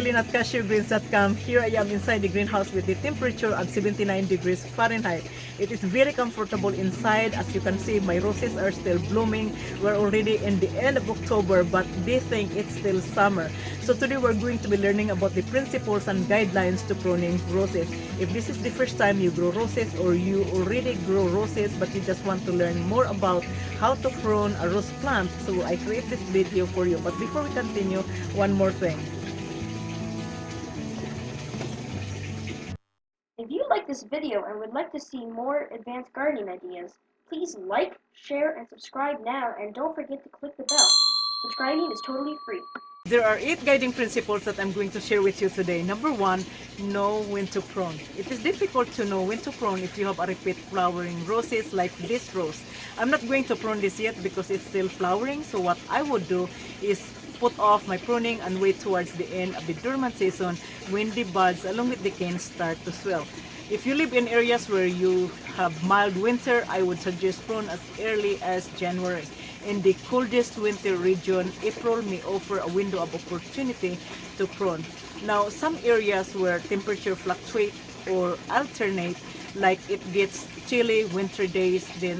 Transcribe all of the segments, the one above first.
Celine at cashewgreens.com. Here I am inside the greenhouse with the temperature of 79 degrees Fahrenheit. It is very comfortable inside. As you can see, my roses are still blooming. We're already in the end of October, but they think it's still summer. So today we're going to be learning about the principles and guidelines to pruning roses. If this is the first time you grow roses, or you already grow roses but you just want to learn more about how to prune a rose plant, so I create this video for you. But before we continue, one more thing. If you like this video and would like to see more advanced gardening ideas, please like, share, and subscribe now, and don't forget to click the bell. Subscribing is totally free. There are 8 guiding principles that I'm going to share with you today. Number 1, know when to prune. It is difficult to know when to prune if you have a repeat flowering roses like this rose. I'm not going to prune this yet because it's still flowering. So what I would do is put off my pruning and wait towards the end of the dormant season when the buds along with the canes start to swell. If you live in areas where you have mild winter, I would suggest prune as early as January. In the coldest winter region, April may offer a window of opportunity to prune. Now, some areas where temperature fluctuate or alternate, like it gets chilly winter days, then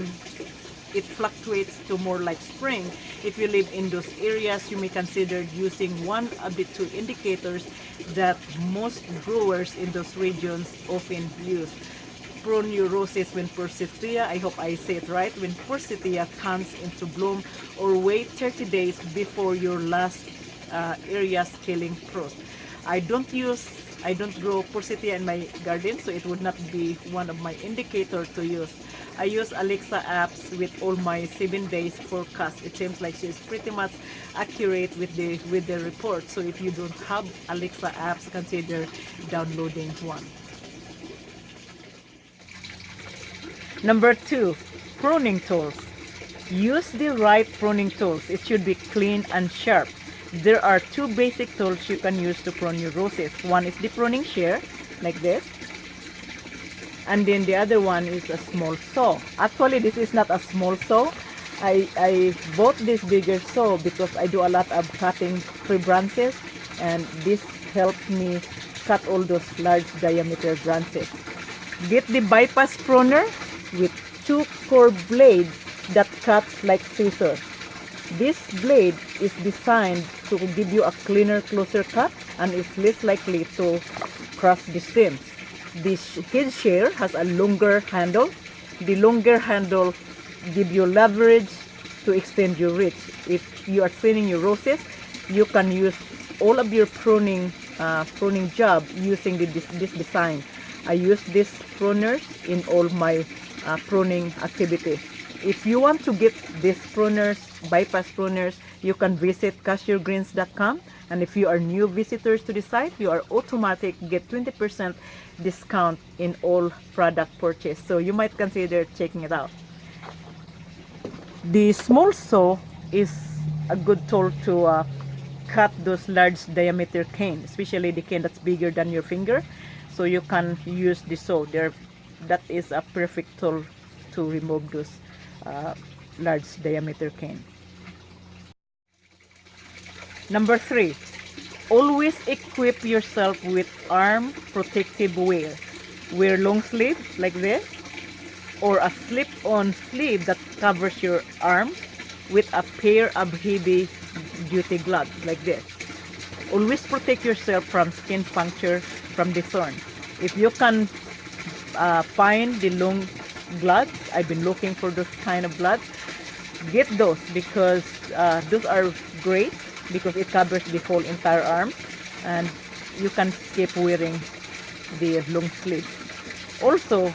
it fluctuates to more like spring. If you live in those areas, you may consider using one of the 2 indicators that most growers in those regions often use. Prune your roses when forsythia, I hope I say it right, when forsythia comes into bloom, or wait 30 days before your last area scaling frost. I don't grow forsythia in my garden, so it would not be one of my indicators to use. I use Alexa apps with all my 7 days forecast. It seems like she's pretty much accurate with the report. So if you don't have Alexa apps, consider downloading one. Number 2, pruning tools. Use the right pruning tools. It should be clean and sharp. There are 2 basic tools you can use to prune your roses. One is the pruning shear, like this. And then the other one is a small saw. Actually, this is not a small saw. I bought this bigger saw because I do a lot of cutting tree branches, and this helps me cut all those large diameter branches. Get the bypass pruner with 2 curved blades that cuts like scissors. This blade is designed to give you a cleaner, closer cut, and is less likely to crush the stems. This head shear has a longer handle. The longer handle gives you leverage to extend your reach. If you are thinning your roses, you can use all of your pruning job using this design. I use these pruners in all my pruning activities. If you want to get these pruners, bypass pruners, you can visit cashewgreens.com. And if you are new visitors to the site, you are automatic get 20% discount in all product purchase. So you might consider checking it out. The small saw is a good tool to cut those large diameter cane, especially the cane that's bigger than your finger. So you can use the saw there. That is a perfect tool to remove those large diameter cane. Number 3, always equip yourself with arm protective wear. Wear long sleeves like this, or a slip-on sleeve that covers your arm with a pair of heavy duty gloves like this. Always protect yourself from skin puncture from the thorn. If you can find the long gloves, I've been looking for those kind of gloves, get those, because those are great because it covers the whole entire arm, and you can skip wearing the long sleeve. Also,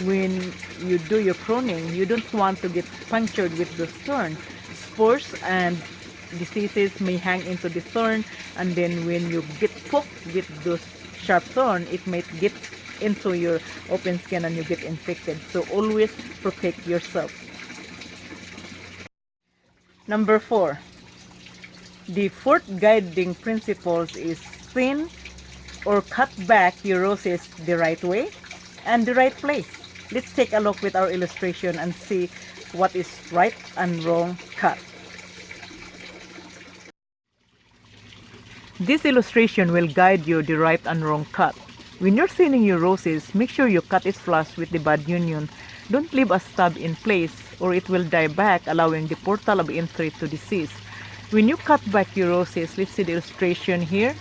when you do your pruning, you don't want to get punctured with the thorn. Spores and diseases may hang into the thorn, and then when you get poked with those sharp thorn, it might get into your open skin and you get infected. So always protect yourself. Number 4, the 4th guiding principles is thin or cut back your roses the right way and the right place. Let's take a look with our illustration and see what is right and wrong cut. This illustration will guide you the right and wrong cut. When you're thinning your roses, make sure you cut it flush with the bud union. Don't leave a stub in place or it will die back, allowing the portal of entry to disease. When you cut back your roses, let's see the illustration here.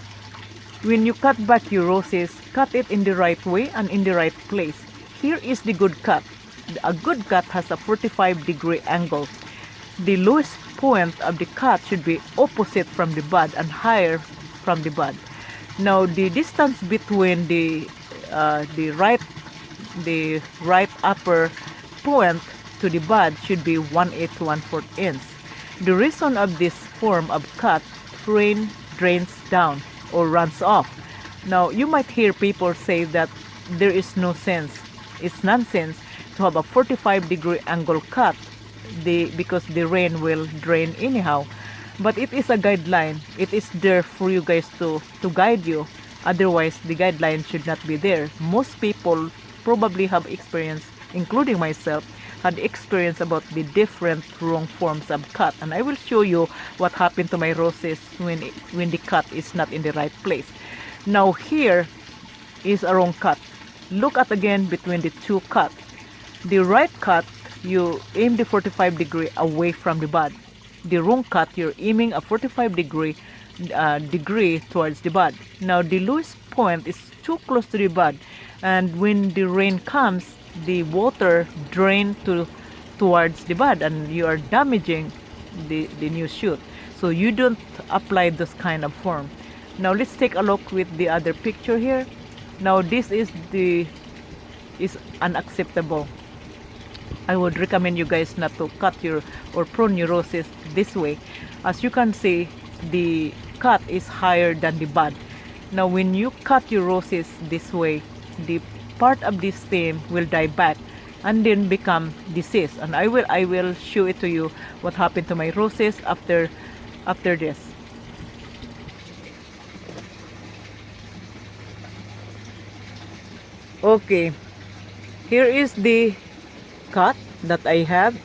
When you cut back your roses, cut it in the right way and in the right place. Here is the good cut. A good cut has a 45-degree angle. The lowest point of the cut should be opposite from the bud and higher from the bud. Now the distance between the right upper point to the bud should be 1/8 to 1/4 inch. The reason of this form of cut, rain drains down or runs off. Now you might hear people say that there is no sense. It's nonsense to have a 45-degree angle cut because the rain will drain anyhow. But it is a guideline. It is there for you guys to guide you. Otherwise, the guideline should not be there. Most people probably have experience, including myself, had experience about the different wrong forms of cut. And I will show you what happened to my roses when the cut is not in the right place. Now here is a wrong cut. Look at again between the two cuts. The right cut, you aim the 45-degree away from the bud. The wrong cut, you're aiming a 45-degree degree towards the bud. Now the lowest point is too close to the bud, and when the rain comes, the water drain towards the bud, and you are damaging the new shoot. So you don't apply this kind of form. Now let's take a look with the other picture here. Now this is unacceptable. I would recommend you guys not to cut your or prune your roses this way. As you can see, the cut is higher than the bud. Now when you cut your roses this way, the part of the stem will die back and then become diseased. And I will show it to you what happened to my roses after this. Okay, here is the cut that I have,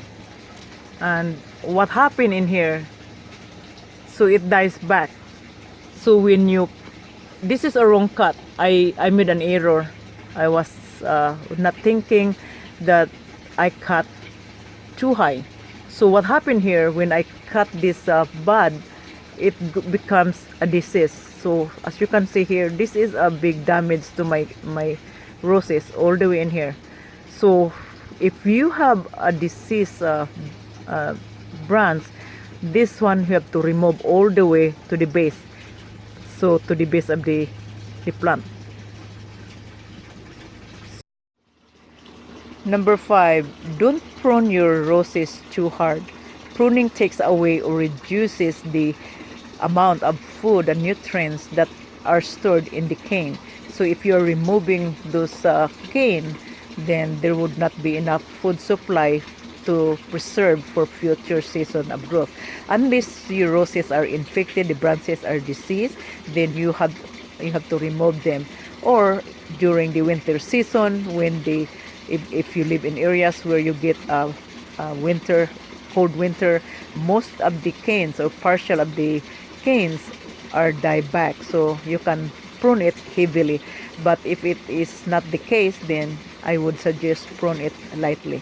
and what happened in here, so it dies back. So when you, this is a wrong cut. I made an error. I was not thinking that I cut too high. So what happened here, when I cut this bud, it becomes a disease. So as you can see here, this is a big damage to my roses all the way in here. So if you have a disease branch, this one you have to remove all the way to the base, so to the base of the plant. Number 5, don't prune your roses too hard. Pruning takes away or reduces the amount of food and nutrients that are stored in the cane. So if you are removing those cane, then there would not be enough food supply to preserve for future season of growth. Unless your roses are infected, the branches are diseased, then you have to remove them. Or during the winter season, when if you live in areas where you get winter, cold winter, most of the canes or partial of the canes are die back, so you can prune it heavily. But if it is not the case, then I would suggest prune it lightly.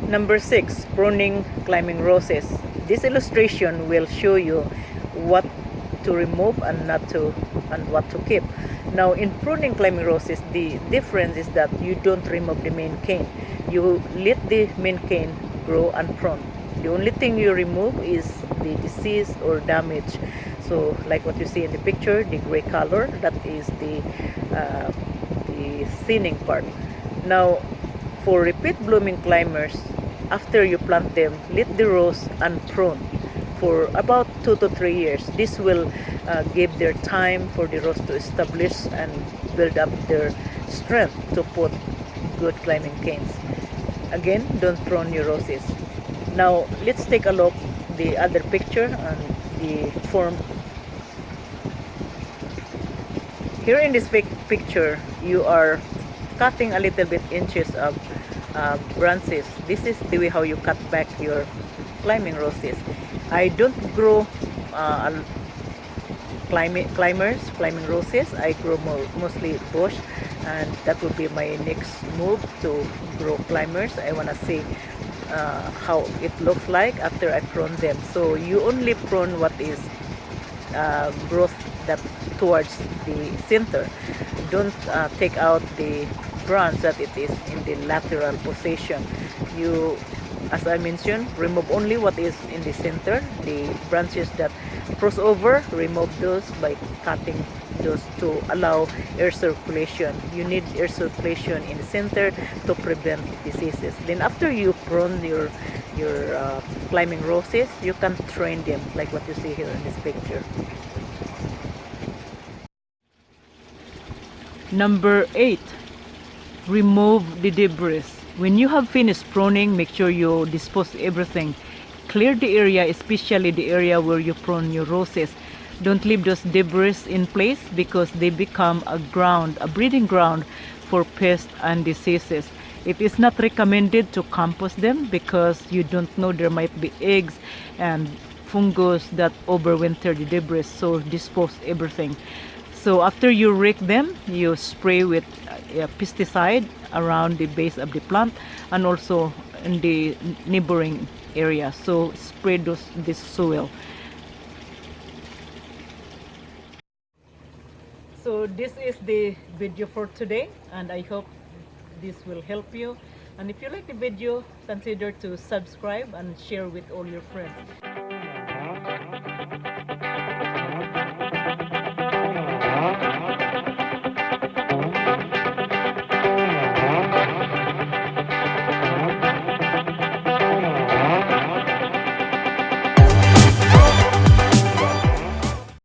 Number 6, pruning climbing roses. This illustration will show you what to remove and what to keep. Now in pruning climbing roses, the difference is that you don't remove the main cane. You let the main cane grow and prune. The only thing you remove is the disease or damage. So like what you see in the picture, the gray color, that is the thinning part. Now for repeat blooming climbers, after you plant them, let the rows unprune for about 2 to 3 years. This will give their time for the rows to establish and build up their strength to put good climbing canes. Again, don't prune your roses. Now let's take a look the other picture and the form. Here in this picture, you are cutting a little bit inches of branches. This is the way how you cut back your climbing roses. I don't grow climbing roses. I grow mostly bush, and that will be my next move to grow climbers. I want to see how it looks like after I prune them. So you only prune what is growth that towards the center. Don't take out the branch that it is in the lateral position. You, as I mentioned, remove only what is in the center. The branches that cross over, remove those by cutting those to allow air circulation. You need air circulation in the center to prevent diseases. Then after you prune your climbing roses, you can train them like what you see here in this picture. Number 8, remove the debris. When you have finished pruning, make sure you dispose everything. Clear the area, especially the area where you prune your roses. Don't leave those debris in place because they become a breeding ground for pests and diseases. It is not recommended to compost them because you don't know, there might be eggs and fungus that overwinter the debris, so dispose everything. So after you rake them, you spray with pesticide around the base of the plant and also in the neighboring area. So spray this soil. So this is the video for today, and I hope this will help you. And if you like the video, consider to subscribe and share with all your friends.